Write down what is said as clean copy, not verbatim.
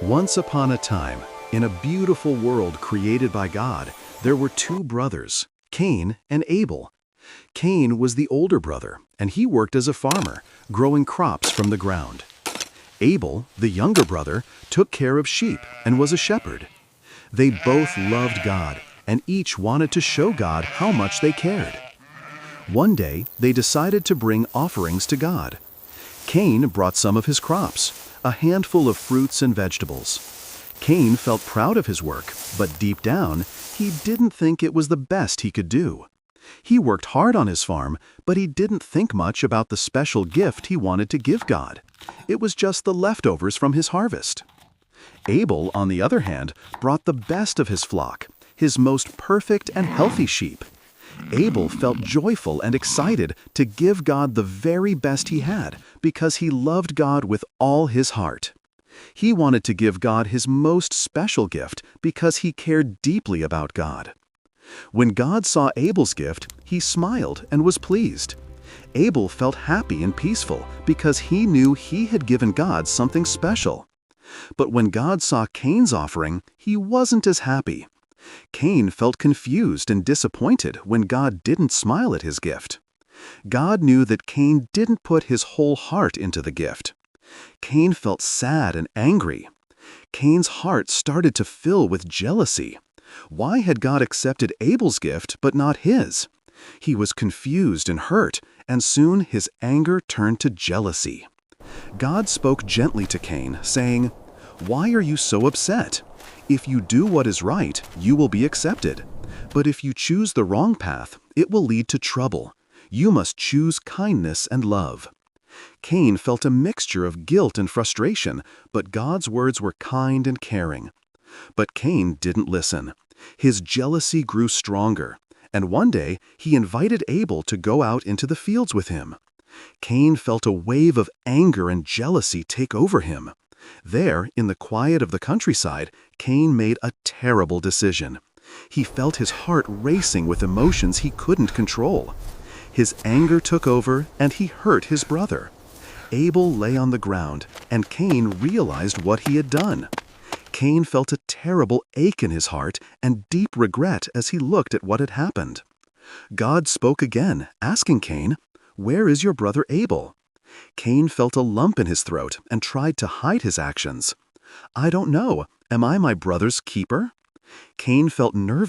Once upon a time, in a beautiful world created by God, there were two brothers, Cain and Abel. Cain was the older brother, and he worked as a farmer, growing crops from the ground. Abel, the younger brother, took care of sheep and was a shepherd. They both loved God, and each wanted to show God how much they cared. One day, they decided to bring offerings to God. Cain brought some of his crops, a handful of fruits and vegetables. Cain felt proud of his work, but deep down, he didn't think it was the best he could do. He worked hard on his farm, but he didn't think much about the special gift he wanted to give God. It was just the leftovers from his harvest. Abel, on the other hand, brought the best of his flock, his most perfect and healthy sheep. Abel felt joyful and excited to give God the very best he had because he loved God with all his heart. He wanted to give God his most special gift because he cared deeply about God. When God saw Abel's gift, he smiled and was pleased. Abel felt happy and peaceful because he knew he had given God something special. But when God saw Cain's offering, he wasn't as happy. Cain felt confused and disappointed when God didn't smile at his gift. God knew that Cain didn't put his whole heart into the gift. Cain felt sad and angry. Cain's heart started to fill with jealousy. Why had God accepted Abel's gift but not his? He was confused and hurt, and soon his anger turned to jealousy. God spoke gently to Cain, saying, "Why are you so upset? If you do what is right, you will be accepted. But if you choose the wrong path, it will lead to trouble. You must choose kindness and love." Cain felt a mixture of guilt and frustration, but God's words were kind and caring. But Cain didn't listen. His jealousy grew stronger, and one day he invited Abel to go out into the fields with him. Cain felt a wave of anger and jealousy take over him. There, in the quiet of the countryside, Cain made a terrible decision. He felt his heart racing with emotions he couldn't control. His anger took over, and he hurt his brother. Abel lay on the ground, and Cain realized what he had done. Cain felt a terrible ache in his heart and deep regret as he looked at what had happened. God spoke again, asking Cain, "Where is your brother Abel?" Cain felt a lump in his throat and tried to hide his actions. "I don't know. Am I my brother's keeper?" Cain felt nervous